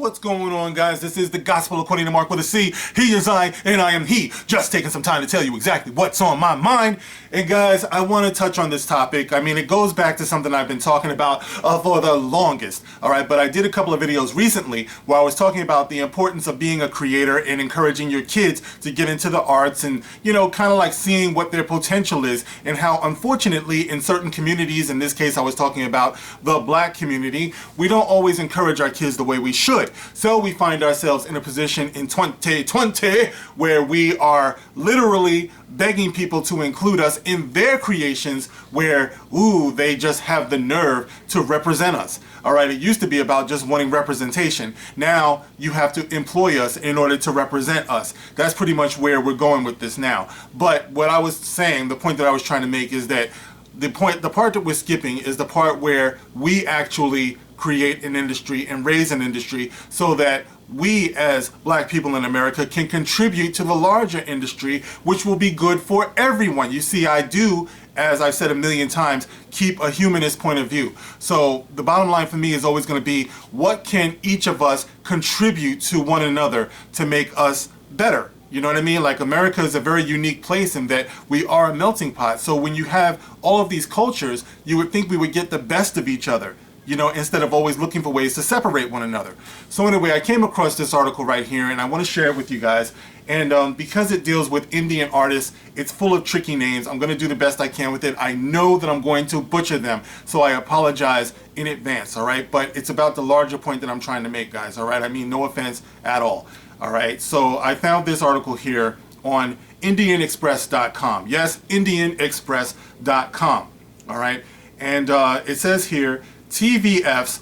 what's going on, guys? This is the Gospel According to Mark with a C. He is I, and I am he. Just taking some time to tell you exactly what's on my mind. And guys, I want to touch on this topic. I mean, it goes back to something I've been talking about for the longest, all right? But I did a couple of videos recently where I was talking about the importance of being a creator and encouraging your kids to get into the arts and, you know, kind of like seeing what their potential is, and how, unfortunately, in certain communities, in this case, I was talking about the black community, we don't always encourage our kids the way we should. So we find ourselves in a position in 2020 where we are literally begging people to include us in their creations where, ooh, they just have the nerve to represent us. All right, it used to be about just wanting representation. Now you have to employ us in order to represent us. That's pretty much where we're going with this now. But what I was saying, the point that I was trying to make is that the part that we're skipping is the part where we actually create an industry and raise an industry so that we as black people in America can contribute to the larger industry, which will be good for everyone. You see, I do, as I've said a million times, keep a humanist point of view. So the bottom line for me is always going to be, what can each of us contribute to one another to make us better? You know what I mean? Like, America is a very unique place in that we are a melting pot. So when you have all of these cultures, you would think we would get the best of each other, you know, instead of always looking for ways to separate one another. So anyway, I came across this article right here and I want to share it with you guys. And because it deals with Indian artists, it's full of tricky names. I'm going to do the best I can with it. I know that I'm going to butcher them, so I apologize in advance, all right? But it's about the larger point that I'm trying to make, guys, all right? I mean, no offense at all, all right? So I found this article here on IndianExpress.com. Yes, IndianExpress.com, all right? And it says here, TVF's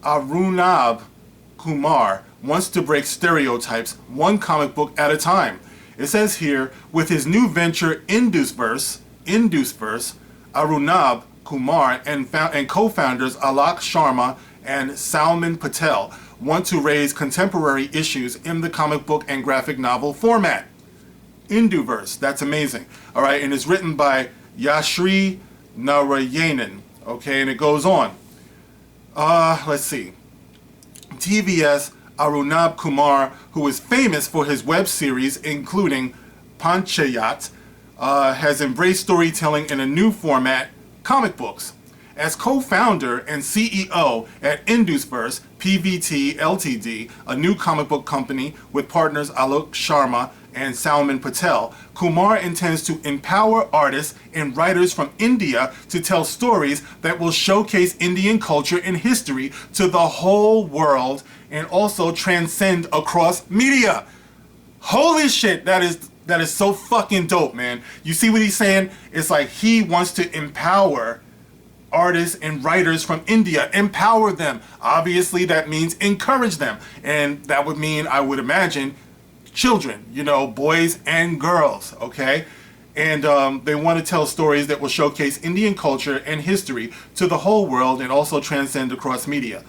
Arunabh Kumar wants to break stereotypes one comic book at a time. It says here, with his new venture Induceverse, Arunabh Kumar and co-founders Alok Sharma and Salman Patel want to raise contemporary issues in the comic book and graphic novel format. Induverse, that's amazing. All right, and it's written by Yashri Narayanan. Okay, and it goes on. Let's see. TVS Arunabh Kumar, who is famous for his web series, including Panchayat, has embraced storytelling in a new format, comic books. As co-founder and CEO at Induceverse PVT Ltd, a new comic book company with partners Alok Sharma and Salman Patel, Kumar intends to empower artists and writers from India to tell stories that will showcase Indian culture and history to the whole world and also transcend across media. Holy shit, that is so fucking dope, man. You see what he's saying? It's like he wants to empower artists and writers from India, empower them. Obviously, that means encourage them. And that would mean, I would imagine, children, you know, boys and girls, okay? And they want to tell stories that will showcase Indian culture and history to the whole world and also transcend across media.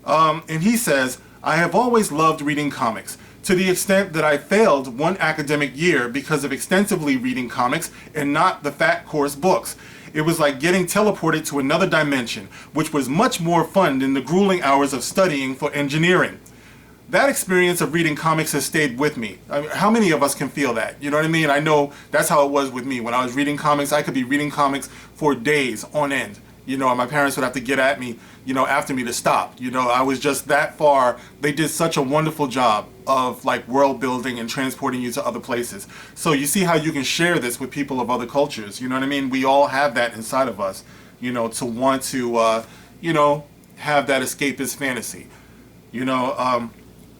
And he says, I have always loved reading comics, to the extent that I failed one academic year because of extensively reading comics and not the fat course books. It was like getting teleported to another dimension, which was much more fun than the grueling hours of studying for engineering. That experience of reading comics has stayed with me. I mean, how many of us can feel that? You know what I mean? I know that's how it was with me. When I was reading comics, I could be reading comics for days on end. You know, and my parents would have to get at me, you know, after me to stop. You know, I was just that far. They did such a wonderful job of like world building and transporting you to other places. So you see how you can share this with people of other cultures. You know what I mean? We all have that inside of us, you know, to want to, you know, have that escapist fantasy, you know.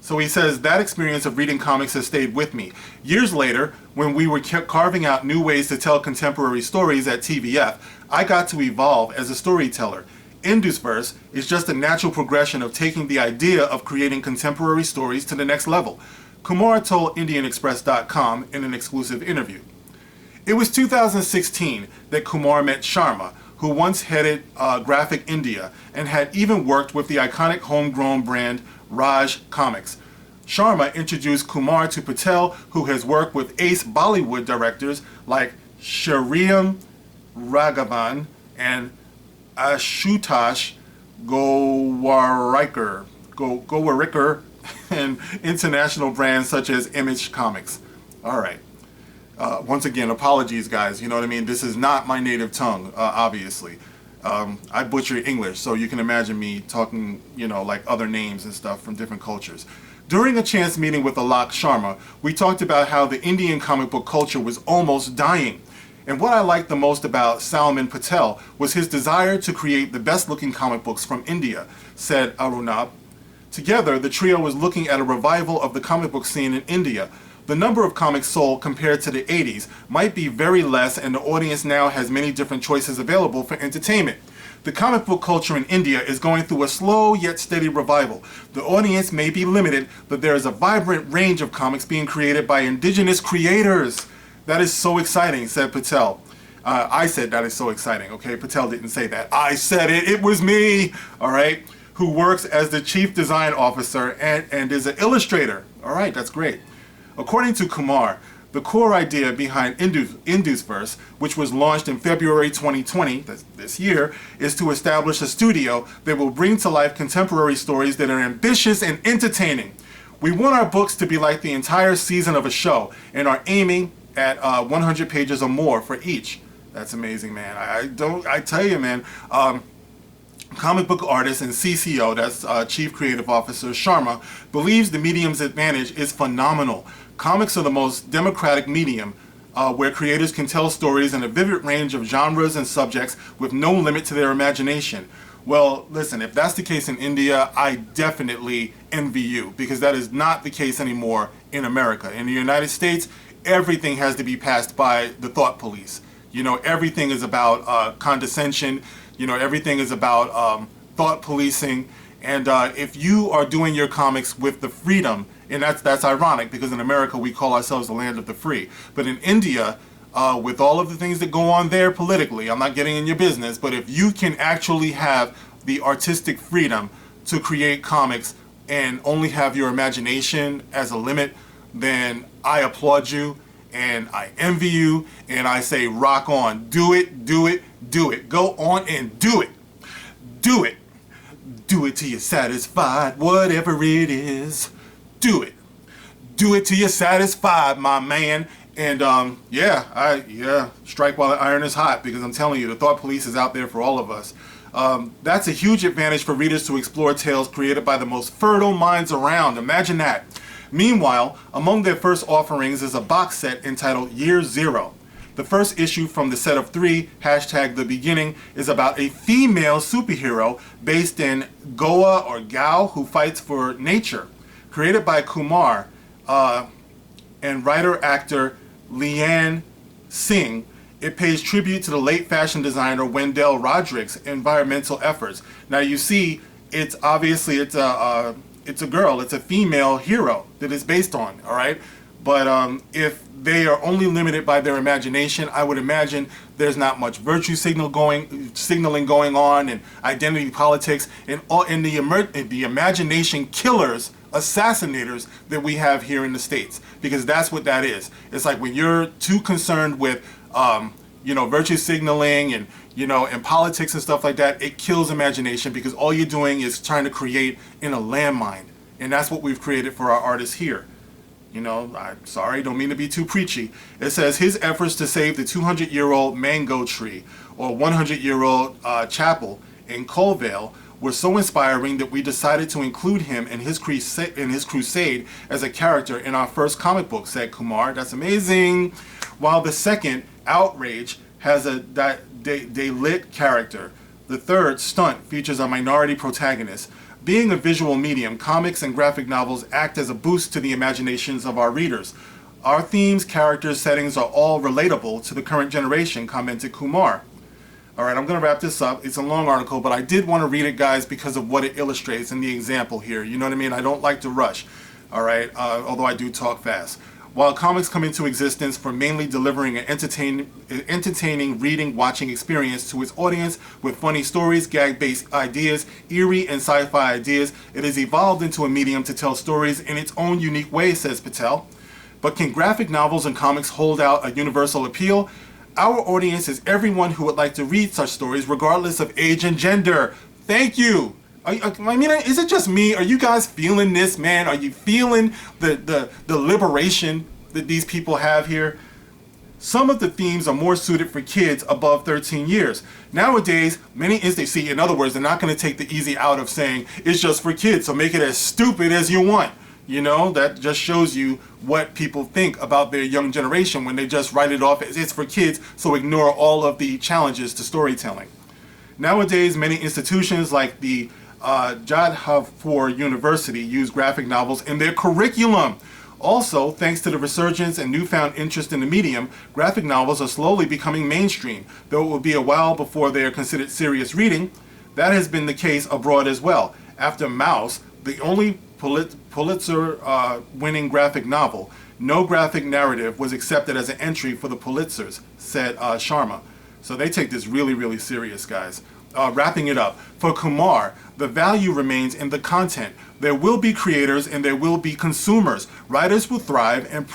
So he says, that experience of reading comics has stayed with me. Years later, when we were carving out new ways to tell contemporary stories at TVF, I got to evolve as a storyteller. Induceverse is just a natural progression of taking the idea of creating contemporary stories to the next level, Kumar told IndianExpress.com in an exclusive interview. It was 2016 that Kumar met Sharma, who once headed Graphic India and had even worked with the iconic homegrown brand Raj Comics. Sharma introduced Kumar to Patel, who has worked with ace Bollywood directors like Shriyam Raghavan and Ashutosh Gowariker, and international brands such as Image Comics. All right. Once again, apologies, guys. You know what I mean? This is not my native tongue, obviously. I butcher English, so you can imagine me talking, like other names and stuff from different cultures. During a chance meeting with Alok Sharma, we talked about how the Indian comic book culture was almost dying. And what I liked the most about Salman Patel was his desire to create the best looking comic books from India, said Arunab. Together, the trio was looking at a revival of the comic book scene in India. The number of comics sold compared to the 80s might be very less, and the audience now has many different choices available for entertainment. The comic book culture in India is going through a slow yet steady revival. The audience may be limited, but there is a vibrant range of comics being created by indigenous creators. That is so exciting, said Patel. I said that is so exciting, okay? Patel didn't say that. I said it. It was me, all right? Who works as the chief design officer and is an illustrator. All right, that's great. According to Kumar, the core idea behind Indusverse, which was launched in February 2020, this year, is to establish a studio that will bring to life contemporary stories that are ambitious and entertaining. We want our books to be like the entire season of a show and are aiming at 100 pages or more for each. That's amazing, man. I tell you, man. Comic book artist and CCO, that's Chief Creative Officer Sharma, believes the medium's advantage is phenomenal. Comics are the most democratic medium where creators can tell stories in a vivid range of genres and subjects with no limit to their imagination. Well, listen, if that's the case in India, I definitely envy you, because that is not the case anymore in America. In the United States, everything has to be passed by the thought police. Everything is about condescension. Everything is about thought policing. And if you are doing your comics with the freedom, and that's ironic because in America we call ourselves the land of the free. But in India, with all of the things that go on there politically, I'm not getting in your business, but if you can actually have the artistic freedom to create comics and only have your imagination as a limit, then I applaud you and I envy you and I say rock on. Do it, do it, do it. Go on and do it. Do it. Do it till you're satisfied, whatever it is. Do it. Do it till you're satisfied, my man. And strike while the iron is hot, because I'm telling you, the thought police is out there for all of us. That's a huge advantage for readers to explore tales created by the most fertile minds around. Imagine that. Meanwhile, among their first offerings is a box set entitled Year Zero. The first issue from the set of 3, #The Beginning, is about a female superhero based in Goa or Gao who fights for nature. Created by Kumar and writer-actor Lian Singh, it pays tribute to the late fashion designer Wendell Roderick's environmental efforts. Now you see, it's obviously it's a girl, it's a female hero that it's based on, all right? But if they are only limited by their imagination, I would imagine there's not much virtue signaling going on, and identity politics, and the imagination killers, assassinators that we have here in the States, because that's what that is. It's like when you're too concerned with virtue signaling and politics and stuff like that, it kills imagination, because all you're doing is trying to create in a landmine. And that's what we've created for our artists here. I'm sorry, don't mean to be too preachy. It says his efforts to save the 200-year-old mango tree or 100-year-old chapel in Colvale were so inspiring that we decided to include him in his crusade as a character in our first comic book, said Kumar. That's amazing. While the second, Outrage, has a Dalit character. The third, Stunt, features a minority protagonist. Being a visual medium, comics and graphic novels act as a boost to the imaginations of our readers. Our themes, characters, settings are all relatable to the current generation, commented Kumar. All right, I'm going to wrap this up. It's a long article, but I did want to read it, guys, because of what it illustrates and the example here. You know what I mean? I don't like to rush, all right, although I do talk fast. While comics come into existence for mainly delivering an entertaining reading, watching experience to its audience with funny stories, gag-based ideas, eerie and sci-fi ideas, it has evolved into a medium to tell stories in its own unique way, says Patel. But can graphic novels and comics hold out a universal appeal? Our audience is everyone who would like to read such stories regardless of age and gender. Thank you. I mean, is it just me? Are you guys feeling this, man? Are you feeling the liberation that these people have here? Some of the themes are more suited for kids above 13 years. Nowadays, many instances, see, in other words, they're not going to take the easy out of saying it's just for kids, so make it as stupid as you want. You know, that just shows you what people think about their young generation when they just write it off as it's for kids, so ignore all of the challenges to storytelling. Nowadays, many institutions like the Jadavpur University use graphic novels in their curriculum. Also, thanks to the resurgence and newfound interest in the medium, graphic novels are slowly becoming mainstream, though it will be a while before they are considered serious reading. That has been the case abroad as well. After Maus, the only Pulitzer-winning graphic novel, no graphic narrative was accepted as an entry for the Pulitzers, said Sharma. So they take this really, really serious, guys. Wrapping it up, for Kumar, the value remains in the content. There will be creators and there will be consumers. Writers will thrive and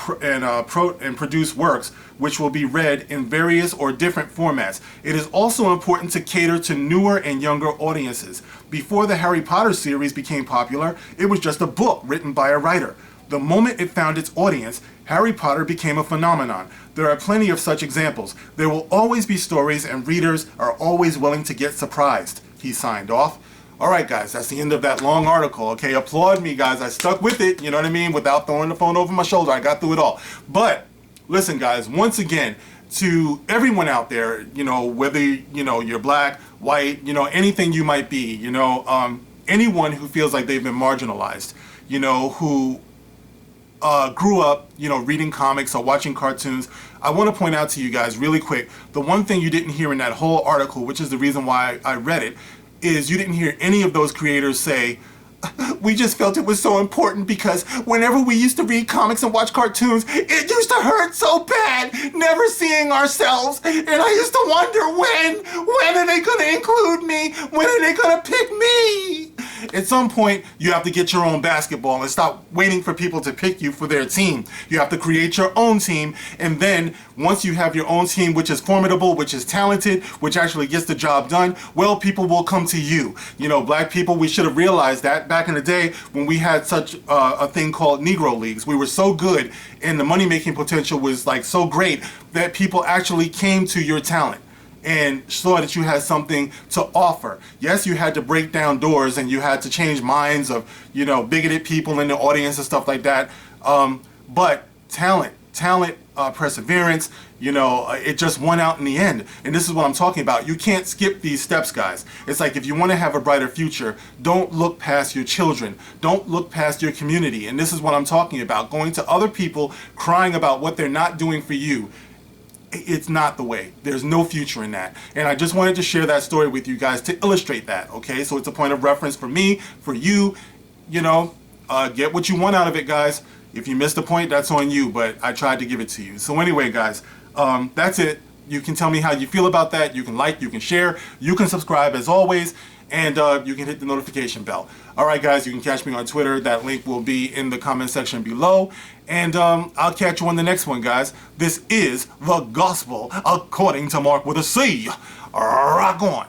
produce works which will be read in various or different formats. It is also important to cater to newer and younger audiences. Before the Harry Potter series became popular, it was just a book written by a writer. The moment it found its audience, Harry Potter became a phenomenon. There are plenty of such examples. There will always be stories and readers are always willing to get surprised. He signed off. All right, guys, that's the end of that long article. Okay, applaud me, guys. I stuck with it, you know what I mean? Without throwing the phone over my shoulder, I got through it all. But listen, guys, once again, to everyone out there, you know, whether, you know, you're black, white, you know, anything you might be, you know, anyone who feels like they've been marginalized, you know, who grew up, you know, reading comics or watching cartoons, I want to point out to you guys really quick, the one thing you didn't hear in that whole article, which is the reason why I read it, is you didn't hear any of those creators say, we just felt it was so important because whenever we used to read comics and watch cartoons, it used to hurt so bad never seeing ourselves. And I used to wonder when are they going to include me? When are they going to pick me? At some point, you have to get your own basketball and stop waiting for people to pick you for their team. You have to create your own team. And then once you have your own team, which is formidable, which is talented, which actually gets the job done, well, people will come to you. You know, black people, we should have realized that back in the day when we had such a thing called Negro Leagues. We were so good and the money-making potential was like so great that people actually came to your talent and saw that you had something to offer. Yes, you had to break down doors and you had to change minds of, you know, bigoted people in the audience and stuff like that. But talent, perseverance, you know, it just won out in the end. And this is what I'm talking about. You can't skip these steps, guys. It's like if you want to have a brighter future, don't look past your children. Don't look past your community. And this is what I'm talking about. Going to other people, crying about what they're not doing for you. It's not the way. There's no future in that. And I just wanted to share that story with you guys to illustrate that, okay? So it's a point of reference for me, for you, you know, get what you want out of it, guys. If you missed the point, that's on you, but I tried to give it to you. So anyway, guys, that's it. You can tell me how you feel about that. You can like, you can share, you can subscribe as always, and you can hit the notification bell. All right, guys, you can catch me on Twitter. That link will be in the comment section below. And I'll catch you on the next one, guys. This is The Gospel According to Mark with a C. Rock on.